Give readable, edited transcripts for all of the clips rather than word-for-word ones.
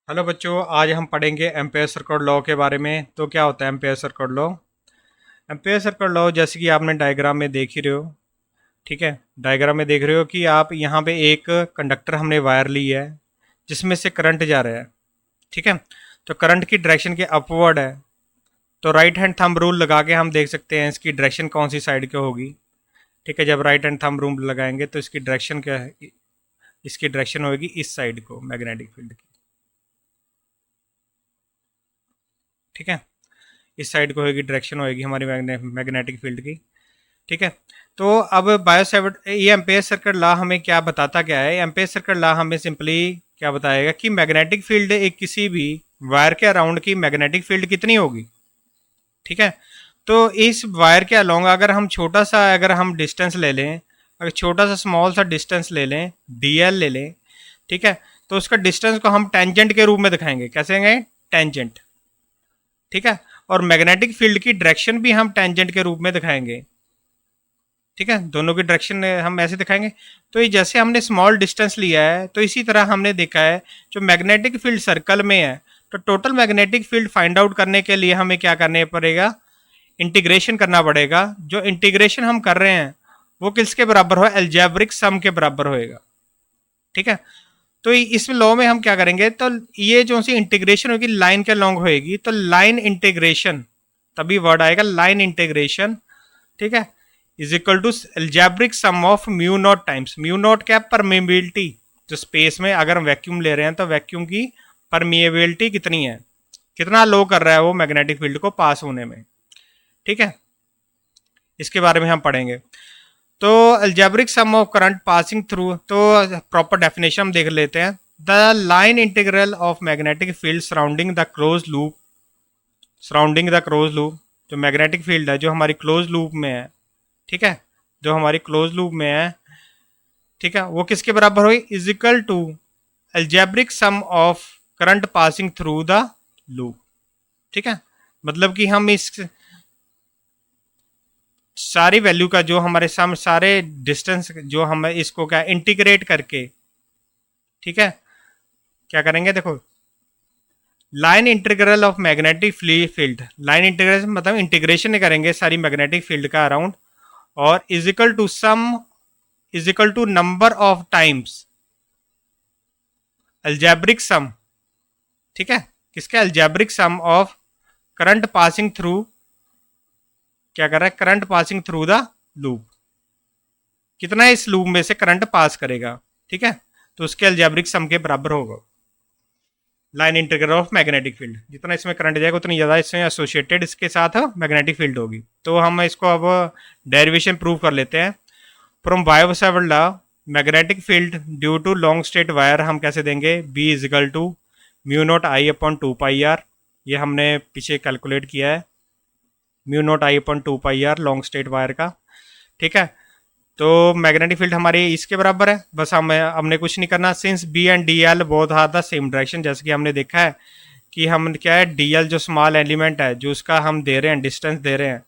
Hello बच्चों, आज हम पढ़ेंगे एम्पेयर सर्किट लॉ के बारे में। तो क्या होता है ampere circuit law? Ampere circuit law जैसे कि आपने डायग्राम में देख ही रहे हो। ठीक है, डायग्राम में देख रहे हो कि आप यहाँ पे एक कंडक्टर हमने वायर ली है जिसमें से करंट जा रहा है। ठीक है, तो करंट की डायरेक्शन के अपवर्ड है। तो राइट हैंड थंब रूल लगा के हम देख सकते हैं इसकी डायरेक्शन कौन सी साइड की होगी। ठीक है, जब राइट हैंड थंब रूल लगाएंगे तो इसकी डायरेक्शन क्या है, इसकी डायरेक्शन होगी इस साइड को, मैग्नेटिक फील्ड की। ठीक है, इस साइड को होगी, डायरेक्शन होगी हमारी मैग्नेटिक फील्ड की। ठीक है, तो अब बायोसेवर्ट ये एम्पेयर सर्किट लॉ हमें क्या बताता, क्या है एम्पेयर सर्किट लॉ हमें सिंपली क्या बताएगा कि मैग्नेटिक फील्ड एक किसी भी वायर के अराउंड की मैग्नेटिक फील्ड कितनी होगी। ठीक है, तो इस वायर के अलोंग अगर हम छोटा सा अगर हम डिस्टेंस ले लें, अगर छोटा सा स्मॉल सा डिस्टेंस ले लें, डीएल ले लें। ठीक है, तो उसका डिस्टेंस को हम टेंजेंट के रूप में दिखाएंगे। कैसे हैं? टेंजेंट। ठीक है, और मैग्नेटिक फील्ड की डायरेक्शन भी हम टेंजेंट के रूप में दिखाएंगे। ठीक है, दोनों की डायरेक्शन हम ऐसे दिखाएंगे। तो ये जैसे हमने स्मॉल डिस्टेंस लिया है, तो इसी तरह हमने देखा है जो मैग्नेटिक फील्ड सर्कल में है, तो total magnetic field find out करने के लिए हमें क्या करने पड़ेगा, इंटीग्रेशन करना पड़ेगा। जो इंटीग्रेशन हम कर रहे हैं वो किसके बराबर हो, एल्जेब्रिक सम के बराबर होएगा। ठीक है, तो इस लॉ में हम क्या करेंगे, तो ये जो सी इंटीग्रेशन होगी लाइन के लॉन्ग होएगी, तो लाइन इंटीग्रेशन, तभी वर्ड आएगा लाइन इंटीग्रेशन। ठीक है, is equal to algebraic sum of mu not times, mu not क्या, परमेबिलिटी। जो स्पेस में अगर हम वैक्यूम ले रहे हैं तो वैक्यूम की परमिएबिलिटी कितनी है, कितना लो कर रहा है वो मैग्नेटिक फील्ड को पास होने में। ठीक है, इसके बारे में हम पढ़ेंगे। तो algebraic sum of current passing through, तो प्रॉपर डेफिनेशन हम देख लेते हैं। The line integral of magnetic field surrounding the close loop, surrounding the close loop, जो मैग्नेटिक फील्ड है जो हमारी क्लोज लूप में है। ठीक है, जो हमारी क्लोज लूप में है, ठीक है, वो किसके बराबर हुई, is equal to algebraic sum of current passing through the loop. ठीक है, मतलब कि हम इस सारी वैल्यू का जो हमारे सामने सारे डिस्टेंस जो हम इसको क्या इंटीग्रेट करके, ठीक है, क्या करेंगे, देखो line integral of magnetic field, line integration मतलब इंटीग्रेशन करेंगे सारी मैग्नेटिक फील्ड का अराउंड, और is equal to sum, is equal to number of times algebraic sum. ठीक है, किसका, algebraic sum of current passing through, क्या कर रहा है, current passing through the loop, कितना इस लूप में से करंट पास करेगा। ठीक है, तो उसके अल्जेब्रिक सम के बराबर होगा line integral of magnetic field. जितना इसमें करंट जाएगा उतनी ज़्यादा इसमें एसोसिएटेड इसके साथ मैग्नेटिक फील्ड होगी। तो हम इसको अब डेरिवेशन प्रूव कर लेते हैं। From Biot Savart law, magnetic field due to long straight wire हम कैसे देंगे, B is equal to mu not I upon 2 pi R. ये हमने पीछे कैलकुलेट किया है, mu not I upon 2 pi R long straight wire का। ठीक है, तो मैग्नेटिक फील्ड हमारी इसके बराबर है, बस हमने कुछ नहीं करना। Since B and D L both are the same direction, जैसे कि हमने देखा है कि हम क्या है, डी एल जो स्मॉल एलिमेंट है जो उसका हम दे रहे हैं डिस्टेंस दे रहे हैं।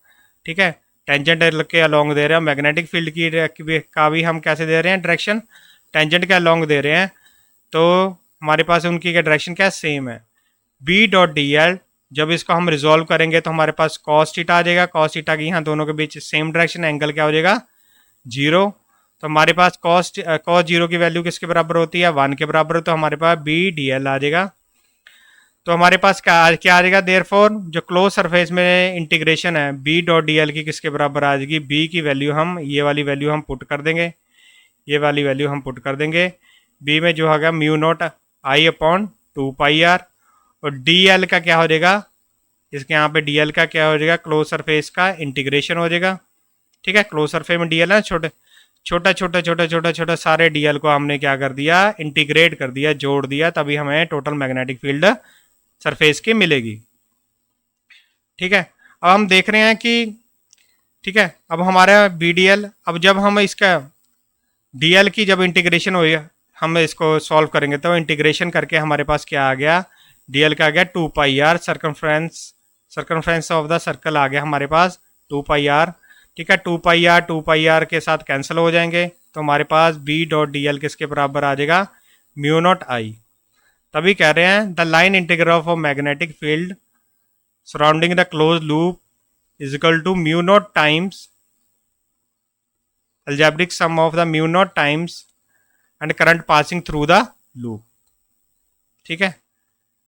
ठीक है, टेंजेंट के अलोंग दे रहे हैं, मैग्नेटिक फील्ड की का भी हम कैसे दे रहे हैं, डायरेक्शन टेंजेंट के अलोंग दे रहे हैं। तो हमारे पास उनकी क्या डायरेक्शन क्या सेम है, बी डॉट डी एल। जब इसको हम रिजोल्व करेंगे तो हमारे पास कॉस थीटा आ जाएगा, कॉस थीटा की यहाँ दोनों के बीच सेम डायरेक्शन, एंगल क्या हो जाएगा, जीरो। तो हमारे पास कॉस कॉस जीरो की वैल्यू किसके बराबर होती है, 1 के बराबर, तो हमारे पास बी डी एल आ जाएगा। तो हमारे पास क्या क्या आ जाएगा, देयरफॉर जो क्लोज सरफेस में इंटीग्रेशन है बी डॉट डी एल की किसके बराबर आ जाएगी, बी की वैल्यू हम ये वाली वैल्यू हम पुट कर देंगे, ये वाली वैल्यू हम पुट कर देंगे। बी में जो होगा mu not I upon 2 pi R, और डी एल का क्या हो जाएगा, इसके यहाँ पे डी एल का क्या हो जाएगा, क्लोज सरफेस का इंटीग्रेशन हो जाएगा। ठीक है, क्लोज सरफेस में डी एल है, छोटे छोटा छोटा छोटा छोटा छोटा सारे डीएल को हमने क्या कर दिया, इंटीग्रेट कर दिया, जोड़ दिया, तभी हमें टोटल मैग्नेटिक फील्ड सरफेस की मिलेगी। ठीक है, अब हम देख रहे हैं कि, ठीक है, अब हमारा बी डी एल, अब जब हम इसका डी एल की जब इंटीग्रेशन हो, हम इसको सॉल्व करेंगे तो इंटीग्रेशन करके हमारे पास क्या आ गया, डी एल का आ गया 2 pi R, circumference of the circle आ गया हमारे पास 2 पाई आर। ठीक है, 2 पाई आर 2 पाई आर के साथ कैंसिल हो जाएंगे, तो हमारे पास बी डॉट डी एल किसके बराबर आ जाएगा, म्यू नॉट आई। तभी कह रहे हैं the line integral of a magnetic field surrounding the close loop is equal to mu not times algebraic sum of the mu naught times and current passing through the loop। ठीक है।